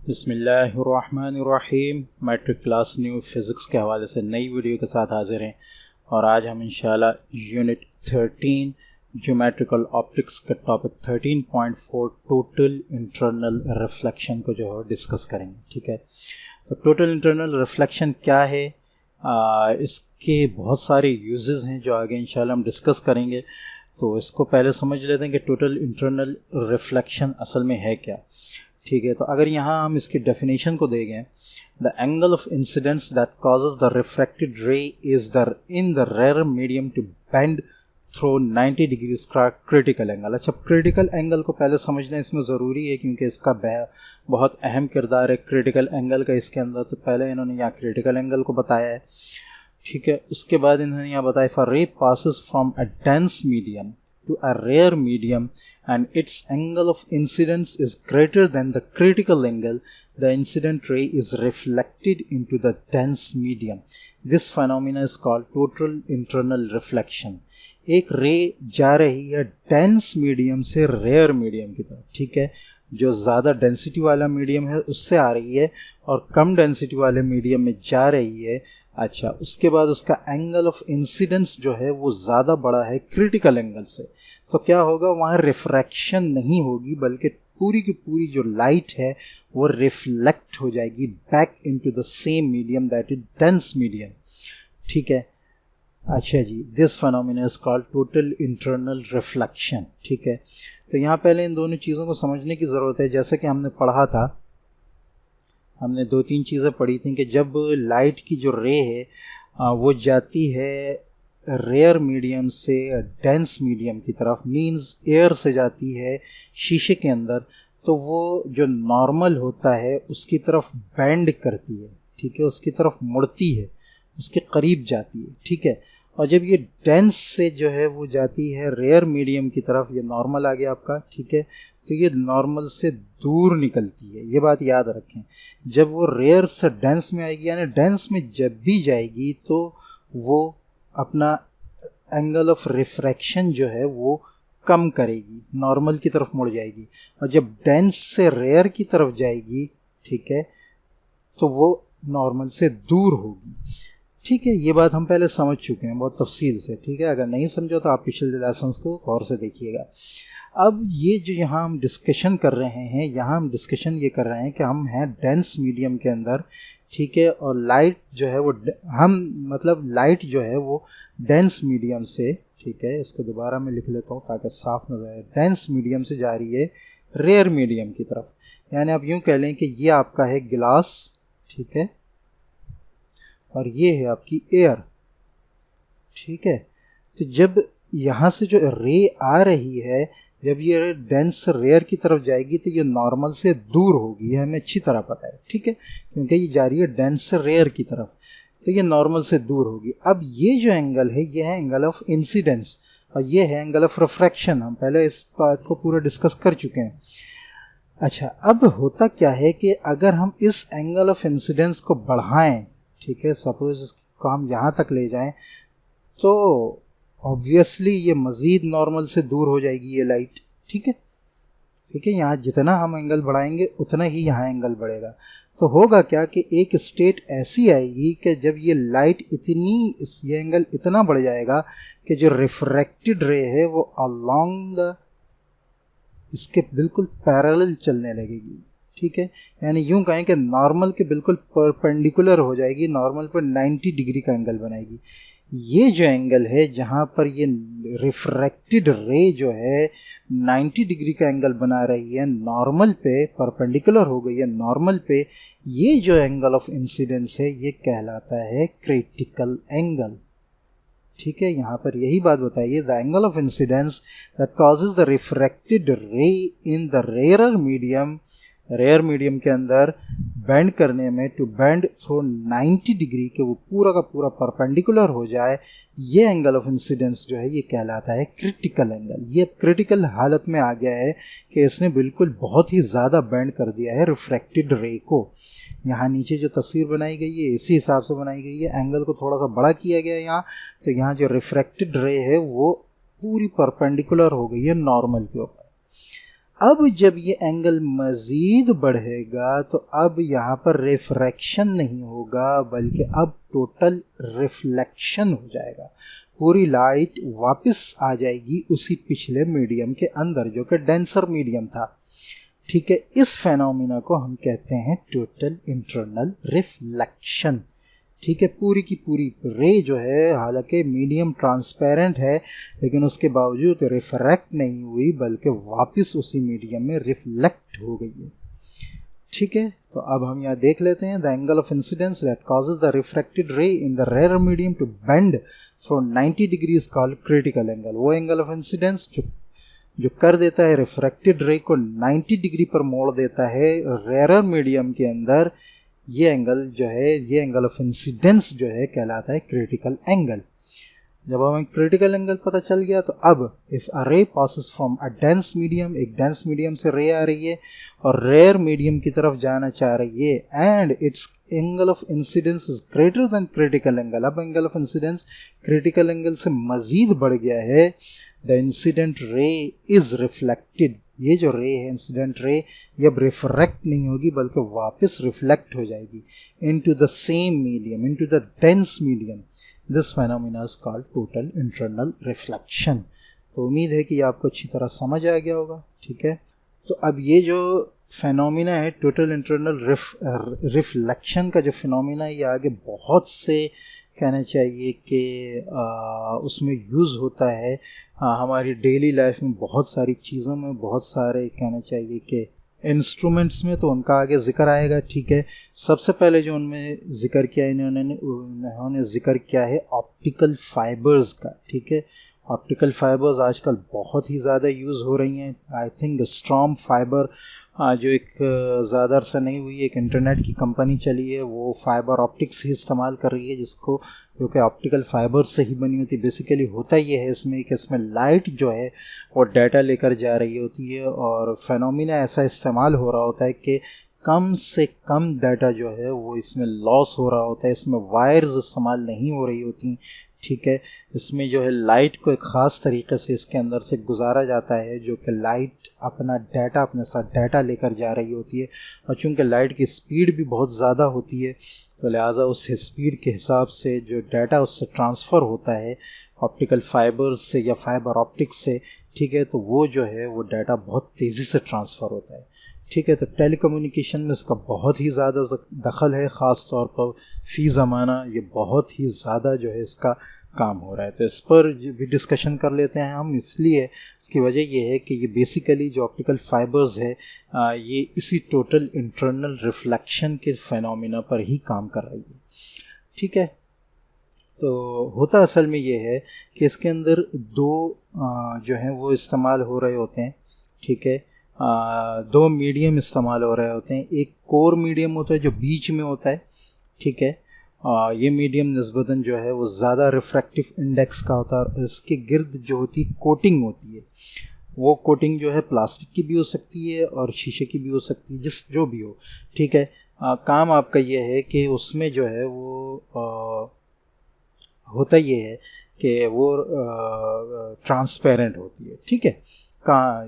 बिस्मिल्लाहिर्रहमानिर्रहीम। Matric class new physics के हवाले से नई वीडियो के साथ हाजिर हैं और आज हम इंशाल्लाह यूनिट 13 ज्योमेट्रिकल ऑप्टिक्स का टॉपिक 13.4 टोटल इंटरनल रिफ्लेक्शन को जो है डिस्कस करेंगे। ठीक है, तो टोटल इंटरनल रिफ्लेक्शन क्या है, इसके बहुत सारे यूजेस हैं जो आगे इंशाल्लाह हम डिस्कस करेंगे। तो इसको पहले समझ लेते हैं कि टोटल इंटरनल रिफ्लेक्शन असल में है क्या। ठीक है, तो अगर यहाँ हम इसकी डेफिनेशन को देखें, the angle of incidence that causes the refracted ray is the in the rare medium to bend through 90 degrees का क्रिटिकल एंगल। अच्छा, क्रिटिकल एंगल को पहले समझना इसमें ज़रूरी है क्योंकि इसका बहुत अहम किरदार है क्रिटिकल एंगल का इसके अंदर। तो पहले इन्होंने यहाँ क्रिटिकल एंगल को बताया है। ठीक है, उसके बाद इन्होंने यहाँ बताया फॉर रे passes from a dense medium to a rare medium and its angle of incidence is greater than the critical angle, the incident ray is reflected into the dense medium. This phenomena is called total internal reflection. एक रे जा रही है dense medium से rare medium की तरफ। ठीक है, जो ज़्यादा डेंसिटी वाला मीडियम है उससे आ रही है और कम डेंसिटी वाले मीडियम में जा रही है। अच्छा, उसके बाद उसका एंगल ऑफ इंसिडेंस जो है वो ज़्यादा बड़ा है क्रिटिकल एंगल से। तो क्या होगा, वहाँ रिफ्रैक्शन नहीं होगी बल्कि पूरी की पूरी जो लाइट है वो रिफ्लेक्ट हो जाएगी back into the same medium that is dense medium. ठीक है, अच्छा जी, this phenomena is called total internal reflection. ठीक है, तो यहाँ पहले इन दोनों चीज़ों को समझने की ज़रूरत है। जैसे कि हमने पढ़ा था, हमने दो तीन चीज़ें पढ़ी थी कि जब लाइट की जो रे है वो जाती है रेयर मीडियम से डेंस मीडियम की तरफ, मींस एयर से जाती है शीशे के अंदर, तो वो जो नॉर्मल होता है उसकी तरफ बेंड करती है। ठीक है, उसकी तरफ मुड़ती है, उसके करीब जाती है। ठीक है, और जब ये डेंस से जो है वो जाती है रेयर मीडियम की तरफ, ये नॉर्मल आ गया आपका। ठीक है, तो ये नॉर्मल से दूर निकलती है, ये बात याद रखें। जब वो रेयर से डेंस में आएगी, यानी डेंस में जब भी जाएगी तो वो अपना एंगल ऑफ रिफ्रैक्शन जो है वो कम करेगी, नॉर्मल की तरफ मुड़ जाएगी। और जब डेंस से रेयर की तरफ जाएगी, ठीक है, तो वो नॉर्मल से दूर होगी। ठीक है, ये बात हम पहले समझ चुके हैं बहुत तफसील से। ठीक है, अगर नहीं समझो तो आप पिछले लेसन्स को गौर से देखिएगा। अब ये जो यहाँ हम डिस्कशन कर रहे हैं, यहाँ हम डिस्कशन ये कर रहे हैं कि हम हैं डेंस मीडियम के अंदर। ठीक है, और लाइट जो है वो लाइट जो है वो डेंस मीडियम से, ठीक है, इसको दोबारा मैं लिख लेता हूँ ताकि साफ नजर आए, डेंस मीडियम से जा रही है रेयर मीडियम की तरफ। यानी आप यूँ कह लें कि ये आपका है गिलास, ठीक है, और ये है आपकी एयर। ठीक है, तो जब यहाँ से जो रे आ रही है, जब ये डेंस रेयर की तरफ जाएगी तो ये नॉर्मल से दूर होगी, ये हमें अच्छी तरह पता है। ठीक है, क्योंकि ये जा रही है डेंस रेयर की तरफ, तो ये नॉर्मल से दूर होगी। अब ये जो एंगल है ये है एंगल ऑफ इंसिडेंस और ये है एंगल ऑफ रिफ्रैक्शन। हम पहले इस बात को पूरा डिस्कस कर चुके हैं। अच्छा, अब होता क्या है कि अगर हम इस एंगल ऑफ इंसिडेंस को बढ़ाएं, ठीक है, सपोज इसको हम यहाँ तक ले जाएं, तो ऑब्वियसली ये मज़ीद नॉर्मल से दूर हो जाएगी ये लाइट। ठीक है, ठीक है, यहाँ जितना हम एंगल बढ़ाएंगे उतना ही यहाँ एंगल बढ़ेगा। तो होगा क्या कि एक स्टेट ऐसी आएगी कि जब ये लाइट ये एंगल इतना बढ़ जाएगा कि जो रिफ्रैक्टेड रे है वो अलोंग इसके बिल्कुल पैरेलल चलने लगेगी। ठीक है, यानी यूं कहें कि नॉर्मल के बिल्कुल परपेंडिकुलर हो जाएगी, नॉर्मल पर 90 डिग्री का एंगल बनाएगी। ये जो एंगल है जहाँ पर ये रिफ्रैक्टेड रे जो है 90 डिग्री का एंगल बना रही है, नॉर्मल पे परपेंडिकुलर हो गई है नॉर्मल पे, ये जो एंगल ऑफ इंसिडेंस है ये कहलाता है क्रिटिकल एंगल। ठीक है, यहाँ पर यही बात बताइए, the angle of incidence that causes the refracted ray in the rare medium, rare medium के अंदर बेंड करने में, टू बेंड थ्रू 90 डिग्री के वो पूरा का पूरा परपेंडिकुलर हो जाए, ये एंगल ऑफ इंसिडेंस जो है ये कहलाता है क्रिटिकल एंगल। ये क्रिटिकल हालत में आ गया है कि इसने बिल्कुल बहुत ही ज़्यादा बेंड कर दिया है रिफ्रैक्टेड रे को। यहाँ नीचे जो तस्वीर बनाई गई है इसी हिसाब से बनाई गई है, एंगल को थोड़ा सा बड़ा किया गया है यहाँ, तो यहाँ जो रिफ्रैक्टेड रे है वो पूरी परपेंडिकुलर हो गई है नॉर्मल के ऊपर। अब जब ये एंगल मज़ीद बढ़ेगा तो अब यहाँ पर रिफ्रैक्शन नहीं होगा बल्कि अब टोटल रिफ्लेक्शन हो जाएगा। पूरी लाइट वापस आ जाएगी उसी पिछले मीडियम के अंदर जो कि डेंसर मीडियम था। ठीक है, इस फेनोमेना को हम कहते हैं टोटल इंटरनल रिफ्लेक्शन। ठीक है, पूरी की पूरी रे जो है हालांकि मीडियम ट्रांसपेरेंट है लेकिन उसके बावजूद रिफ्रैक्ट नहीं हुई बल्कि वापस उसी मीडियम में रिफ्लेक्ट हो गई है। ठीक है, तो अब हम यहाँ देख लेते हैं the angle of incidence that causes the refracted ray in the rare medium to bend from 90 degree is called critical angle. वो एंगल ऑफ इंसिडेंस जो कर देता है रिफ्रैक्टेड रे को 90 डिग्री पर मोड़ देता है रेयर मीडियम के अंदर, ये एंगल जो है, ये एंगल ऑफ इंसिडेंस जो है कहलाता है क्रिटिकल एंगल। जब हमें क्रिटिकल एंगल पता चल गया तो अब if a ray passes from a dense medium, एक डेंस मीडियम से रे आ रही है और रेयर मीडियम की तरफ जाना चाह रही है and its angle of incidence is greater than critical angle, अब angle of incidence critical angle से मजीद बढ़ गया है, the incident ray is reflected. ये जो रे है इंसिडेंट रे ये अब रिफ्रैक्ट नहीं होगी बल्कि वापस रिफ्लेक्ट हो जाएगी into the same medium, into the dense medium. This phenomena is called total internal reflection. तो उम्मीद है कि आपको अच्छी तरह समझ आ गया होगा। ठीक है, तो अब ये जो फेनोमेना है टोटल इंटरनल रिफ्लेक्शन का जो फेनोमेना है ये आगे बहुत से कहना चाहिए कि उसमें यूज़ होता है हमारी डेली लाइफ में, बहुत सारी चीज़ों में, बहुत सारे कहना चाहिए कि इंस्ट्रूमेंट्स में, तो उनका आगे ज़िक्र आएगा। ठीक है, सबसे पहले जो उनमें ज़िक्र किया उन्होंने ज़िक्र किया है ऑप्टिकल फाइबर्स का। ठीक है, ऑप्टिकल फाइबर्स आजकल बहुत ही ज़्यादा यूज़ हो रही हैं। आई थिंक स्ट्रॉम फाइबर जो एक ज़्यादा अरसा नहीं हुई एक इंटरनेट की कंपनी चली है वो फाइबर ऑप्टिक्स ही इस्तेमाल कर रही है, जिसको जो कि ऑप्टिकल फाइबर से ही बनी होती है। बेसिकली होता ये है इसमें कि इसमें लाइट जो है वो डाटा लेकर जा रही होती है और फेनोमेना ऐसा इस्तेमाल हो रहा होता है कि कम से कम डाटा जो है वो इसमें लॉस हो रहा होता है, इसमें वायर्स इस्तेमाल नहीं हो रही होती। ठीक है, इसमें जो है लाइट को एक ख़ास तरीके से इसके अंदर से गुजारा जाता है जो कि लाइट अपना डाटा अपने साथ डाटा लेकर जा रही होती है और चूँकि लाइट की स्पीड भी बहुत ज़्यादा होती है तो लिहाजा उस स्पीड के हिसाब से जो डाटा उससे ट्रांसफ़र होता है ऑप्टिकल फाइबर्स से या फाइबर ऑप्टिक्स से, ठीक है, तो वो जो है वो डाटा बहुत तेज़ी से ट्रांसफ़र होता है। ठीक है, तो टेलीकम्युनिकेशन में इसका बहुत ही ज़्यादा दखल है, ख़ास तौर पर फ़ी ज़माना ये बहुत ही ज़्यादा जो है इसका काम हो रहा है। तो इस पर भी डिस्कशन कर लेते हैं हम, इसलिए इसकी वजह ये है कि ये बेसिकली जो ऑप्टिकल फाइबर्स है ये इसी टोटल इंटरनल रिफ्लेक्शन के फेनोमेना पर ही काम कर रही है। ठीक है, तो होता असल में ये है कि इसके अंदर दो जो हैं वो इस्तेमाल हो रहे होते हैं। ठीक है, दो मीडियम इस्तेमाल हो रहे होते हैं। एक कोर मीडियम होता है जो बीच में होता है। ठीक है, ये मीडियम निस्बतन जो है वो ज़्यादा रिफ्रैक्टिव इंडेक्स का होता है और इसके गिर्द जो होती है कोटिंग होती है। वो कोटिंग जो है प्लास्टिक की भी हो सकती है और शीशे की भी हो सकती है, जो भी हो। ठीक है, काम आपका ये है कि उसमें जो है वो होता ये है कि वो ट्रांसपेरेंट होती है। ठीक है,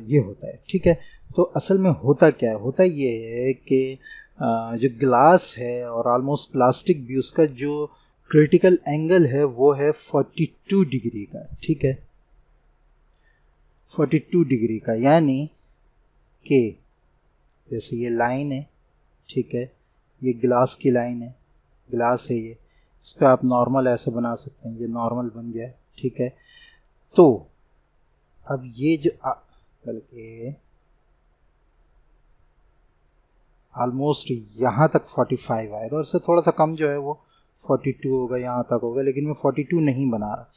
ये होता है। ठीक है, तो असल में होता क्या है, होता ये है कि जो ग्लास है और ऑलमोस्ट प्लास्टिक भी, उसका जो क्रिटिकल एंगल है वो है 42 डिग्री का। ठीक है, 42 डिग्री का, यानी कि जैसे ये लाइन है, ठीक है, ये ग्लास की लाइन है, ग्लास है ये, इस पर आप नॉर्मल ऐसे बना सकते हैं, ये नॉर्मल बन गया है। ठीक है, तो अब ये जो बल्कि ऑलमोस्ट यहाँ तक 45 आएगा और उससे थोड़ा सा कम जो है वो 42 होगा, यहाँ तक होगा, लेकिन मैं 42 नहीं बना रहा।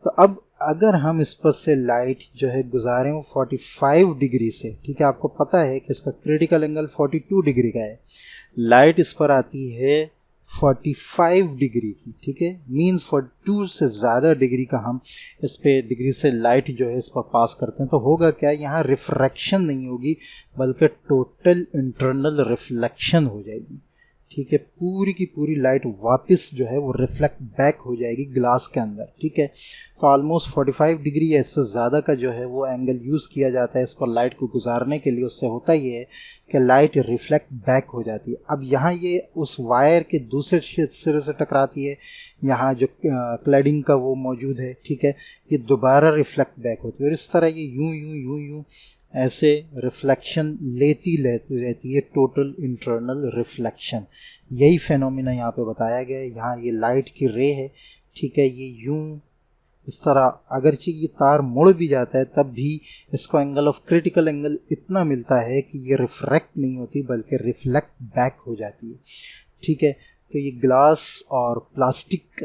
तो अब अगर हम इस पर से लाइट जो है गुजारें वो 45 डिग्री से, ठीक है, आपको पता है कि इसका क्रिटिकल एंगल 42 डिग्री का है, लाइट इस पर आती है 45 डिग्री की। ठीक है, मीन्स 42 से ज़्यादा डिग्री का हम इस पे डिग्री से लाइट जो है इस पर पास करते हैं, तो होगा क्या, यहाँ रिफ्रैक्शन नहीं होगी बल्कि टोटल इंटरनल रिफ्लेक्शन हो जाएगी। ठीक है, पूरी की पूरी लाइट वापस जो है वो रिफ्लेक्ट बैक हो जाएगी ग्लास के अंदर। ठीक है, तो ऑलमोस्ट 45 डिग्री या इससे ज़्यादा का जो है वो एंगल यूज़ किया जाता है इस पर लाइट को गुजारने के लिए। उससे होता ये है कि लाइट रिफ्लेक्ट बैक हो जाती है। अब यहाँ ये उस वायर के दूसरे सिरे से टकराती है, यहाँ जो क्लैडिंग का वो मौजूद है, ठीक है, ये दोबारा रिफ्लेक्ट बैक होती है और इस तरह ये यूं यूं यूं यूं ऐसे रिफ्लेक्शन लेती रहती है, टोटल इंटरनल रिफ्लेक्शन। यही फेनोमेना यहाँ पे बताया गया है। यहाँ ये लाइट की रे है, ठीक है, ये यूं इस तरह अगरचे ये तार मुड़ भी जाता है तब भी इसको एंगल ऑफ क्रिटिकल एंगल इतना मिलता है कि ये रिफ्रैक्ट नहीं होती बल्कि रिफ्लेक्ट बैक हो जाती है। ठीक है, तो ये ग्लास और प्लास्टिक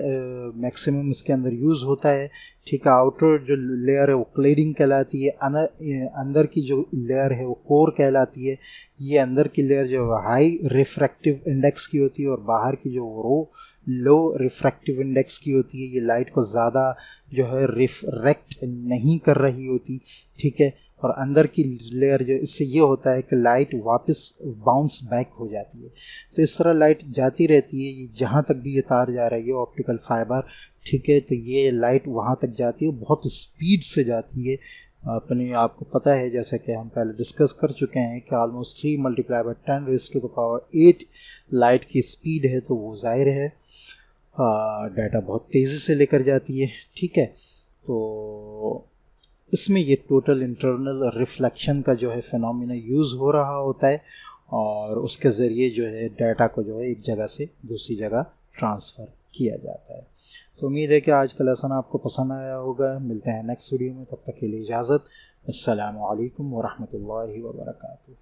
मैक्सिमम इसके अंदर यूज़ होता है। ठीक है, आउटर जो लेयर है वो क्लेडिंग कहलाती है, अंदर की जो लेयर है वो कोर कहलाती है। ये अंदर की लेयर जो हाई रिफ्रैक्टिव इंडेक्स की होती है और बाहर की जो लो रिफ्रैक्टिव इंडेक्स की होती है, ये लाइट को ज़्यादा जो है रिफ्रैक्ट नहीं कर रही होती। ठीक है, और अंदर की लेयर जो इससे ये होता है कि लाइट वापस बाउंस बैक हो जाती है। तो इस तरह लाइट जाती रहती है, जहाँ तक भी ये तार जा रही है ऑप्टिकल फाइबर। ठीक है, तो ये लाइट वहाँ तक जाती है, बहुत स्पीड से जाती है। अपने आपको पता है जैसा कि हम पहले डिस्कस कर चुके हैं कि ऑलमोस्ट 3 × 10⁸ लाइट की स्पीड है, तो वो ज़ाहिर है डाटा बहुत तेज़ी से लेकर जाती है। ठीक है, तो इसमें ये टोटल इंटरनल रिफ्लेक्शन का जो है फिनोमिना यूज़ हो रहा होता है और उसके ज़रिए जो है डाटा को जो है एक जगह से दूसरी जगह ट्रांसफ़र किया जाता है। तो उम्मीद है कि आज का लेसन आपको पसंद आया होगा। मिलते हैं नेक्स्ट वीडियो में, तब तक के लिए इजाज़त। अस्सलामु अलैकुम व रहमतुल्लाहि व बरकातुहू।